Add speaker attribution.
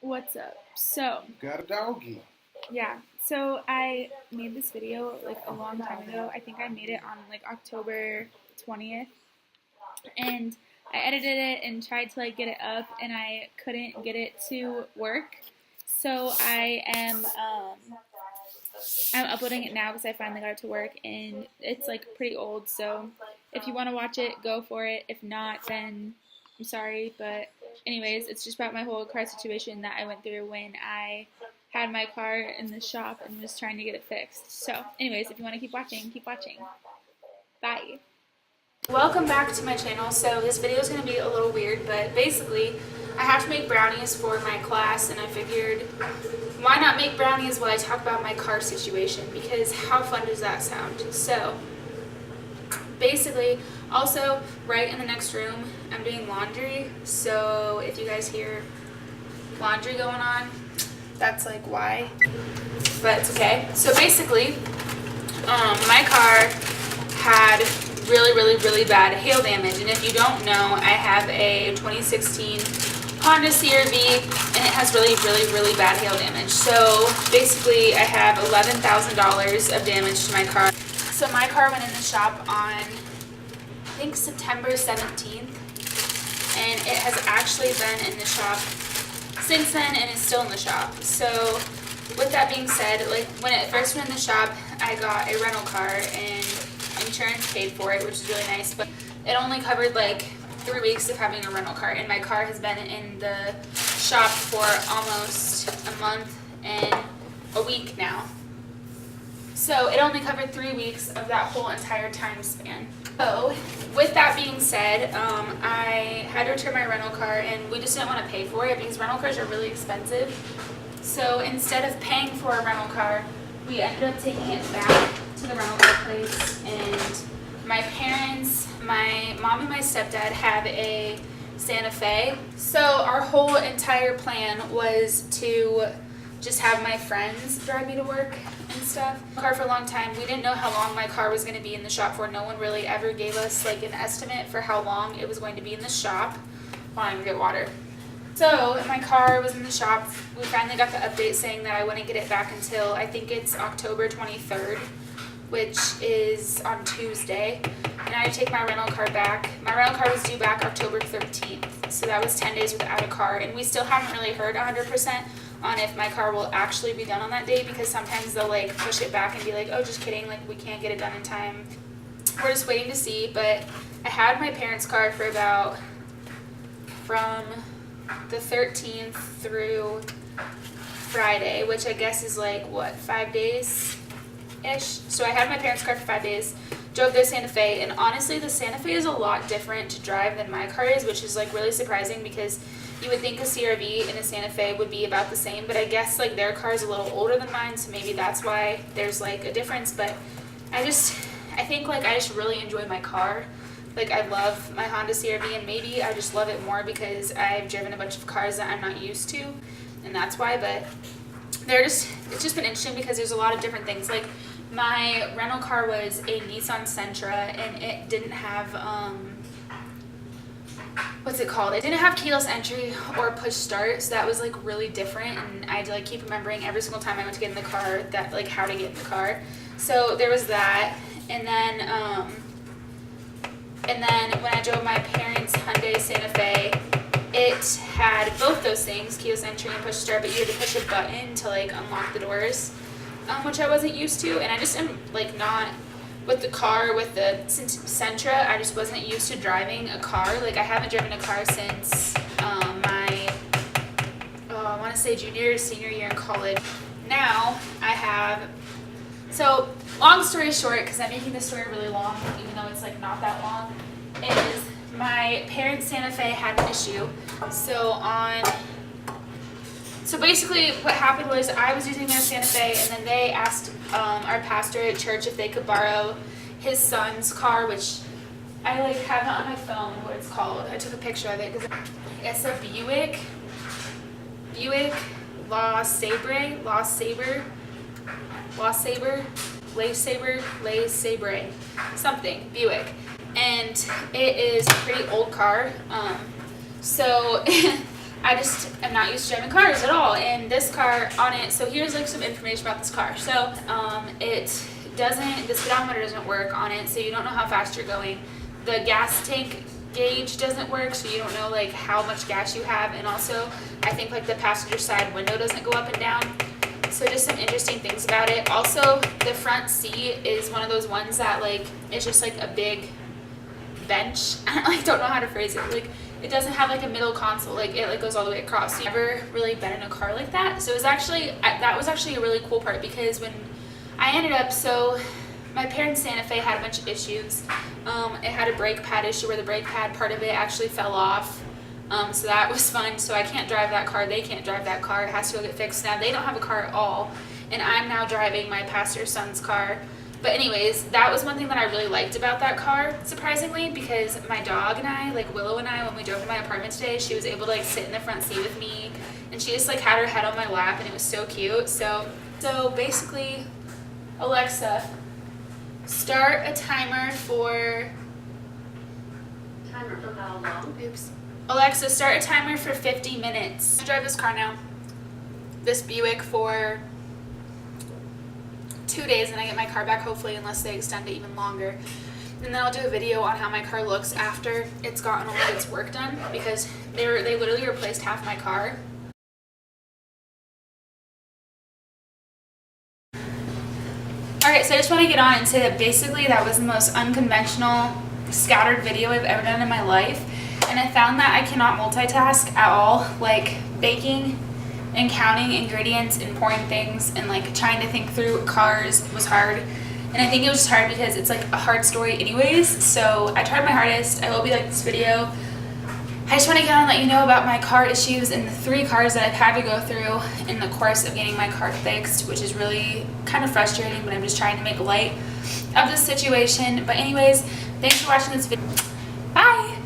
Speaker 1: What's up? So,
Speaker 2: Got a doggy.
Speaker 1: yeah. So I made this video like a long time ago. I think I made it on like October 20th. And I edited it and tried to like get it up and I couldn't get it to work. So I'm uploading it now because I finally got it to work and it's like pretty old. So if you want to watch it, go for it. If not, then I'm sorry. But anyways, it's just about my whole car situation that I went through when I had my car in the shop and was trying to get it fixed. So anyways, if you want to keep watching, keep watching. Bye. Welcome back to my channel. So this video is going to be a little weird, but basically I have to make brownies for my class and I figured why not make brownies while I talk about my car situation, because how fun does that sound? So basically, also right in the next room I'm doing laundry, so if you guys hear laundry going on, that's like why, but it's okay. So basically my car had really bad hail damage, and if you don't know, I have a 2016 Honda CR-V and it has really bad hail damage. So basically I have $11,000 of damage to my car. So my car went in the shop on I think September 17th and it has actually been in the shop since then and is still in the shop. So with that being said, like when it first went in the shop, I got a rental car and insurance paid for it, which is really nice, but it only covered like 3 weeks of having a rental car, and my car has been in the shop for almost a month and a week now. So it only covered 3 weeks of that whole entire time span. So with that being said, I had to return my rental car and we just didn't want to pay for it because rental cars are really expensive. So instead of paying for a rental car, we ended up taking it back to the rental car place, and my parents, my mom and my stepdad have a Santa Fe. So our whole entire plan was to just have my friends drive me to work and stuff. Car for a long time. We didn't know how long my car was going to be in the shop for. No one really ever gave us like an estimate for how long it was going to be in the shop. Hold on, I'm gonna get water. So my car was in the shop. We finally got the update saying that I wouldn't get it back until I think it's October 23rd, which is on Tuesday. And I had to take my rental car back. My rental car was due back October 13th. So that was 10 days without a car. And we still haven't really heard 100% on if my car will actually be done on that day, because sometimes they'll like push it back and be like, oh, just kidding, like we can't get it done in time. We're just waiting to see. But I had my parents' car for from the 13th through Friday, which I guess is like, what, 5 days-ish? So I had my parents' car for 5 days, drove their Santa Fe, and honestly, the Santa Fe is a lot different to drive than my car is, which is like really surprising because you would think a CR-V and a Santa Fe would be about the same, but I guess like their car is a little older than mine, so maybe that's why there's like a difference. But I think like I just really enjoy my car. Like I love my Honda CR-V, and maybe I just love it more because I've driven a bunch of cars that I'm not used to, and that's why. But it's just been interesting because there's a lot of different things. Like my rental car was a Nissan Sentra and it didn't have what's it called? It didn't have keyless entry or push start, so that was like really different, and I had to like keep remembering every single time I went to get in the car that like how to get in the car. So there was that, and then when I drove my parents' Hyundai Santa Fe, it had both those things, keyless entry and push start, but you had to push a button to like unlock the doors, which I wasn't used to, and I just am like not with the car, with the Sentra, I just wasn't used to driving a car. Like I haven't driven a car since I want to say junior or senior year in college. Now I have, so long story short, because I'm making this story really long, even though it's like not that long, is my parents' Santa Fe had an issue. So basically what happened was I was using their Santa Fe, and then they asked our pastor at church if they could borrow his son's car, which I like have it on my phone what it's called. I took a picture of it because it's a Buick something, Buick. And it is a pretty old car. So I just am not used to driving cars at all. And this car on it, so here's like some information about this car. So the speedometer doesn't work on it, so you don't know how fast you're going. The gas tank gauge doesn't work, so you don't know like how much gas you have. And also I think like the passenger side window doesn't go up and down. So just some interesting things about it. Also, the front seat is one of those ones that like it's just like a big bench. I don't know how to phrase it. Like it doesn't have like a middle console. Like it like goes all the way across. So I've never really been in a car like that. So it was actually that was actually a really cool part, because when I ended up, so my parents' Santa Fe had a bunch of issues. It had a brake pad issue where the brake pad part of it actually fell off. So that was fun. So I can't drive that car. They can't drive that car. It has to go get fixed. Now they don't have a car at all. And I'm now driving my pastor's son's car. But anyways, that was one thing that I really liked about that car, surprisingly, because my dog and I, like Willow and I, when we drove to my apartment today, she was able to like sit in the front seat with me. And she just like had her head on my lap, and it was so cute. So basically, Alexa, start a timer for...
Speaker 2: Timer for how long?
Speaker 1: Oops. Alexa, start a timer for 50 minutes. I drive this car now, this Buick, for 2 days, and I get my car back hopefully, unless they extend it even longer. And then I'll do a video on how my car looks after it's gotten all of its work done, because they literally replaced half my car. Alright, so I just want to get on and say that basically that was the most unconventional, scattered video I've ever done in my life. And I found that I cannot multitask at all. Like baking and counting ingredients and pouring things and like trying to think through cars was hard. And I think it was just hard because it's like a hard story anyways. So I tried my hardest. I hope you like this video. I just want to get on and let you know about my car issues and the 3 cars that I've had to go through in the course of getting my car fixed, which is really kind of frustrating, but I'm just trying to make light of this situation. But anyways, thanks for watching this video. Bye!